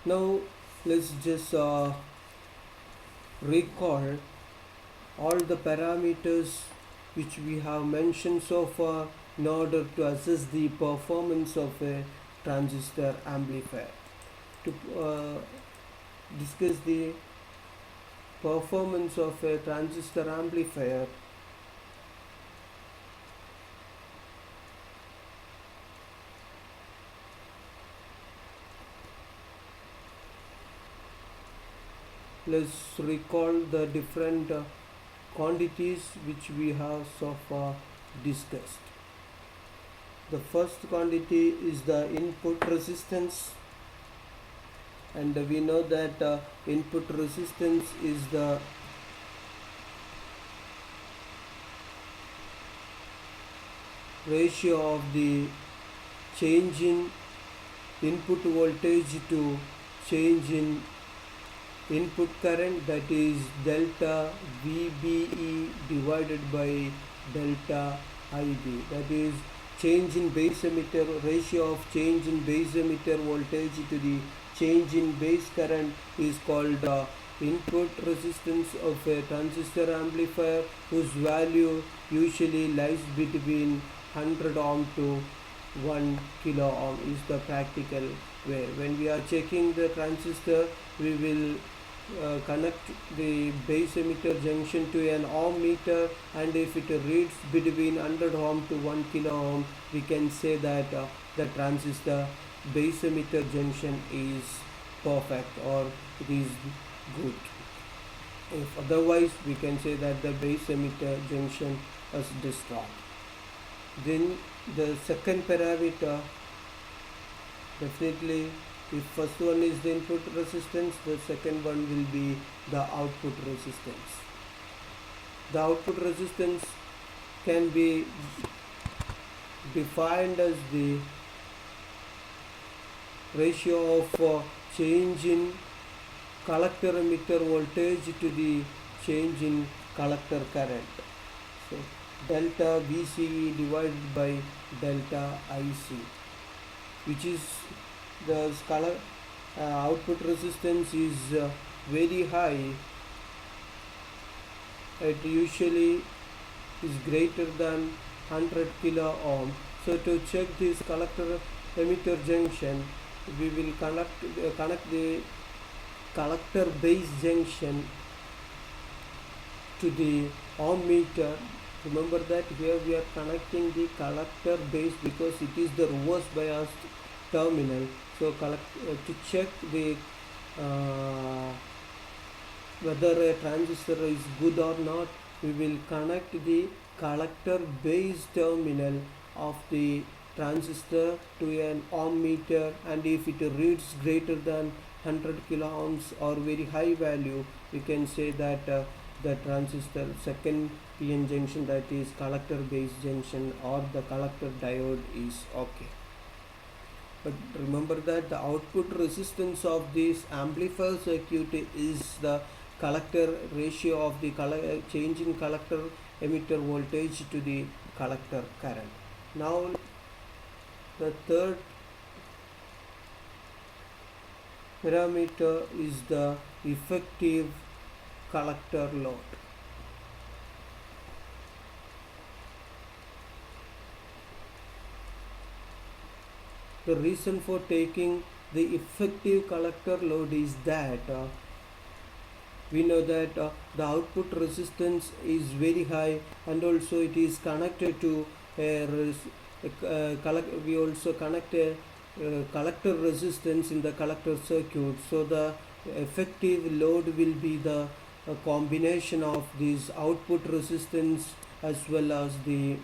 Now let's just recall all the parameters which we have mentioned so far in order to assess the performance of a transistor amplifier. To discuss the performance of a transistor amplifier, let's recall the different quantities which we have so far discussed. The first quantity is the input resistance, and we know that input resistance is the ratio of the change in input voltage to change in input current, that is delta VBE divided by delta IB, that is change in base emitter, ratio of change in base emitter voltage to the change in base current is called input resistance of a transistor amplifier, whose value usually lies between 100 ohm to 1 kilo ohm is the practical way. When we are checking the transistor, we will connect the base emitter junction to an ohm meter, and if it reads between 100 ohm to 1 kilo ohm, we can say that the transistor base emitter junction is perfect or it is good. If otherwise, we can say that the base emitter junction is destroyed. Then the second parameter, definitely if first one is the input resistance, the second one will be the output resistance. The output resistance can be defined as the ratio of change in collector emitter voltage to the change in collector current. So delta VCE divided by delta IC, which is the output resistance is very high. It usually is greater than 100 kilo ohm. So to check this collector emitter junction, we will connect the collector base junction to the ohm meter. Remember that here we are connecting the collector base because it is the reverse biased terminal. So to check the whether a transistor is good or not, we will connect the collector base terminal of the transistor to an ohm meter, and if it reads greater than 100 kilo ohms or very high value, we can say that the transistor second PN junction, that is collector base junction, or the collector diode is okay. But remember that the output resistance of this amplifier circuit is the collector ratio of the change in collector emitter voltage to the collector current. Now the third parameter is the effective collector load. The reason for taking the effective collector load is that we know that the output resistance is very high, and also it is connected to we also connect a collector resistance in the collector circuit. So the effective load will be the combination of this output resistance as well as the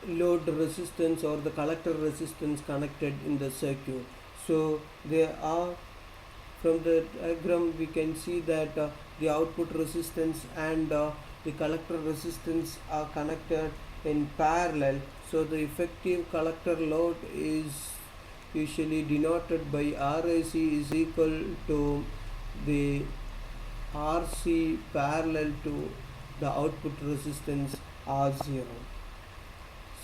load resistance or the collector resistance connected in the circuit. So there are, from the diagram we can see that the output resistance and the collector resistance are connected in parallel. So the effective collector load is usually denoted by RAC is equal to the RC parallel to the output resistance R0.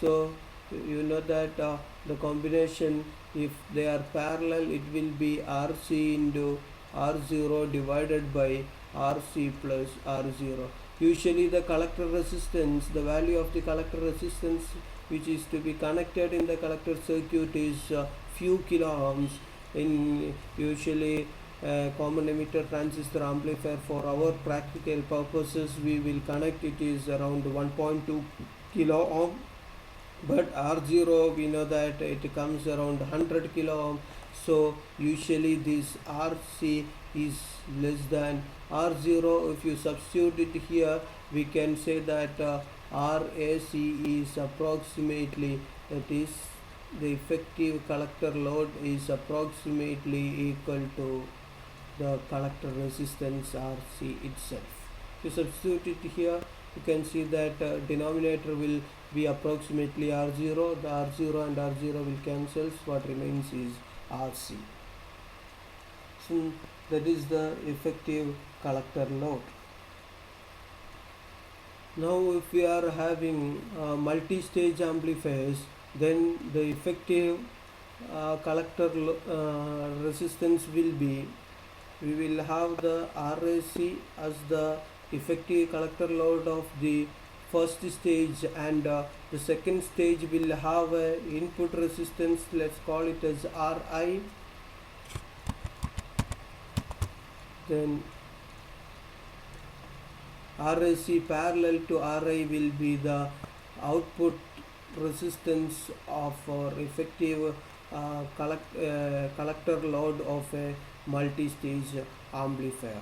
So you know that the combination, if they are parallel, it will be RC into R0 divided by RC plus R0. Usually the collector resistance, the value of the collector resistance which is to be connected in the collector circuit is few kilo ohms. In usually common emitter transistor amplifier, for our practical purposes we will connect it is around 1.2 kilo ohm, but R0 we know that it comes around 100 kilo ohm. So usually this RC is less than R0. If you substitute it here, we can say that RAC is approximately, that is the effective collector load is approximately equal to the collector resistance RC itself. If you substitute it here, you can see that denominator will be approximately R0. The R0 and R0 will cancel. What remains is RC. So that is the effective collector load. Now if we are having multi-stage amplifiers, then the effective collector resistance will be, we will have the RAC as the effective collector load of the first stage, and the second stage will have a input resistance, let's call it as RI. Then RAC parallel to RI will be the output resistance of our effective collector load of a multi-stage amplifier.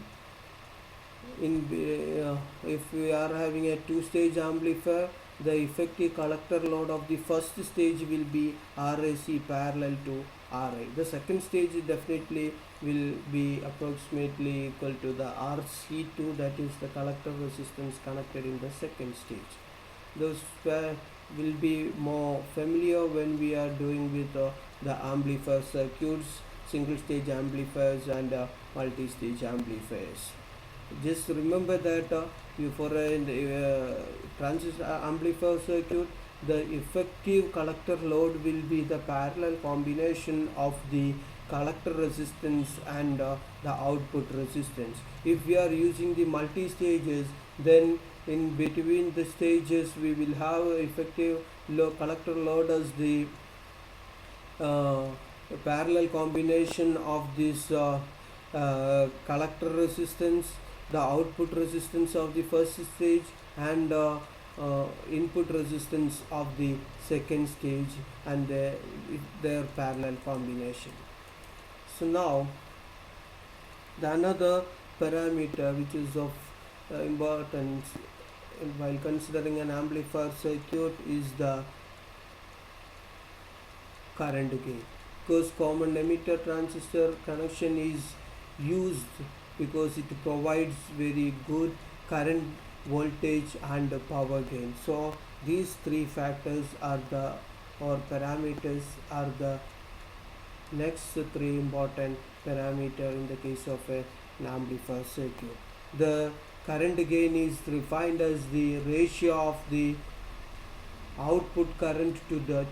If we are having a two-stage amplifier, the effective collector load of the first stage will be RAC parallel to RI. The second stage definitely will be approximately equal to the RC2, that is the collector resistance connected in the second stage. Those will be more familiar when we are doing with the amplifier circuits, single stage amplifiers and multi-stage amplifiers. Just remember that for a transistor amplifier circuit, the effective collector load will be the parallel combination of the collector resistance and the output resistance. If we are using the multi-stages, then in between the stages we will have effective collector load as the parallel combination of this collector resistance, the output resistance of the first stage, and input resistance of the second stage, and their parallel combination. So now the another parameter which is of importance while considering an amplifier circuit is the current gain, because common emitter transistor connection is used because it provides very good current, voltage and power gain. So these three factors are the, or parameters are the next three important parameter in the case of an amplifier circuit. The current gain is defined as the ratio of the output current to the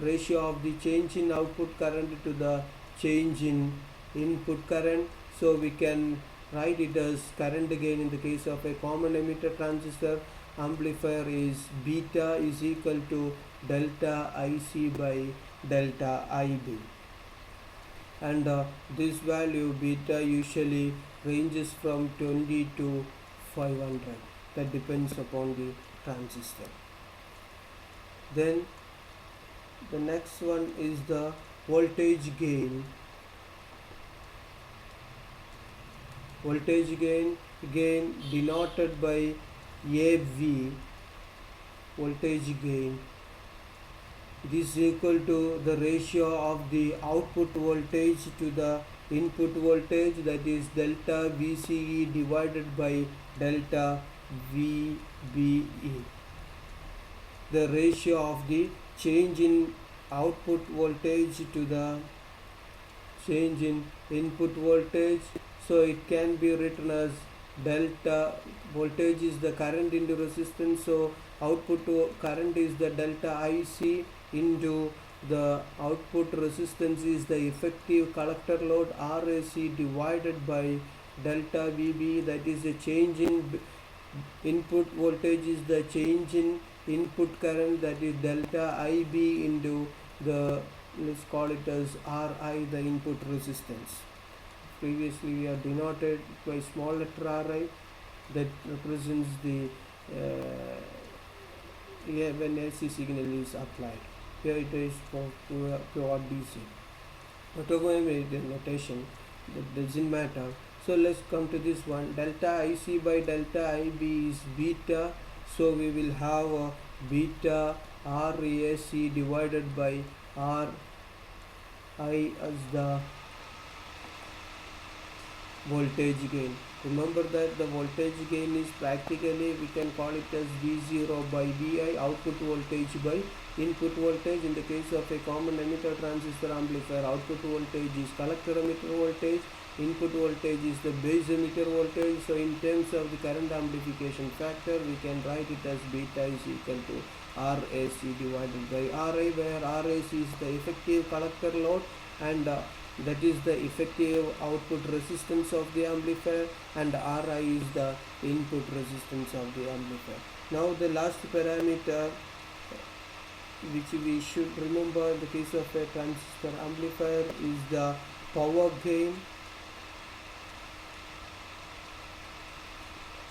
ratio of the change in output current to the change in input current. So we can write it as current gain in the case of a common emitter transistor amplifier is beta is equal to delta IC by delta IB, and this value beta usually ranges from 20 to 500, that depends upon the transistor. Then the next one is the voltage gain. Voltage gain denoted by AV, voltage gain. It is equal to the ratio of the output voltage to the input voltage, that is delta VCE divided by delta VBE. The ratio of the change in output voltage to the change in input voltage. So it can be written as delta, voltage is the current into resistance, so output current is the delta IC into the output resistance is the effective collector load RAC divided by delta VB, that is the change in input voltage is the change in input current, that is delta IB into the, let's call it as RI, the input resistance. Previously we are denoted by small letter Ri, that represents the when AC signal is applied. Here it is for pure DC. Automated notation, that doesn't matter. So let's come to this one. Delta IC by delta IB is beta, so we will have a beta RAC divided by RI as the voltage gain. Remember that the voltage gain is practically, we can call it as V0 by Vi, output voltage by input voltage. In the case of a common emitter transistor amplifier, output voltage is collector emitter voltage, input voltage is the base emitter voltage. So in terms of the current amplification factor, we can write it as beta is equal to RAC divided by Ri, where RAC is the effective collector load and that is the effective output resistance of the amplifier, and Ri is the input resistance of the amplifier. Now the last parameter which we should remember in the case of a transistor amplifier is the power gain.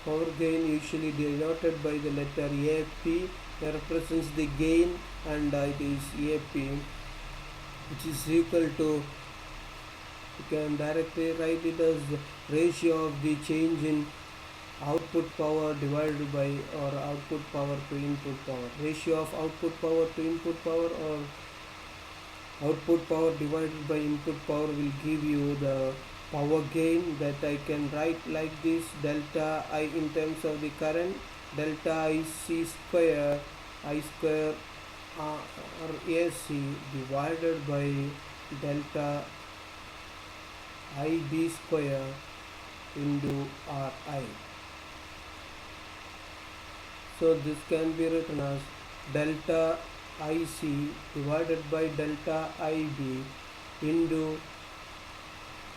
Power gain usually denoted by the letter AP, that represents the gain, and it is AP, which is equal to, you can directly write it as the ratio of the change in output power divided by, or output power to input power. Ratio of output power to input power, or output power divided by input power, will give you the power gain, that I can write like this: delta I in terms of the current, delta IC square, I square RAC divided by delta IB square into Ri. So this can be written as delta IC divided by delta IB into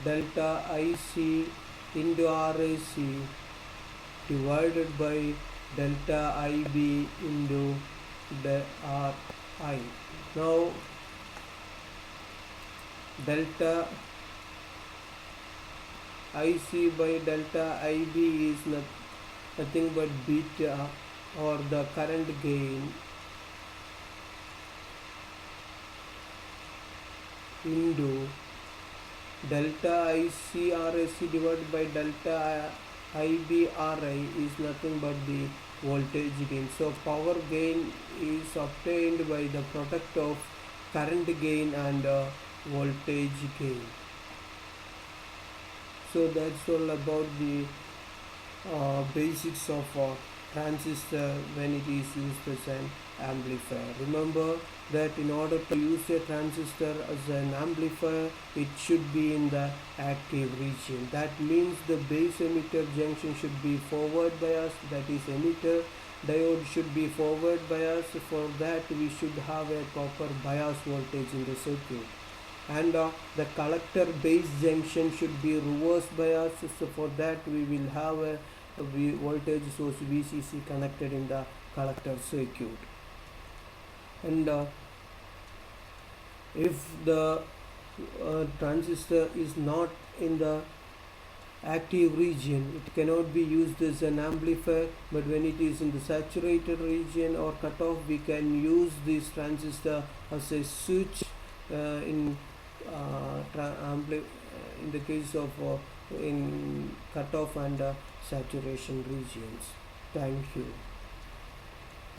delta IC into RAC divided by delta IB into the Ri. Now delta IC by delta IB is nothing but beta, or the current gain, into delta IC RAC divided by delta IB Ri is nothing but the voltage gain. So power gain is obtained by the product of current gain and voltage gain. So that's all about the basics of transistor when it is used as an amplifier. Remember that in order to use a transistor as an amplifier, it should be in the active region. That means the base emitter junction should be forward bias, that is emitter diode should be forward bias. For that we should have a proper bias voltage in the circuit, and the collector base junction should be reverse bias. So for that we will have a voltage source VCC connected in the collector circuit. And if the transistor is not in the active region, it cannot be used as an amplifier, but when it is in the saturated region or cutoff, we can use this transistor as a switch in the case of in cutoff and saturation regions. Thank you.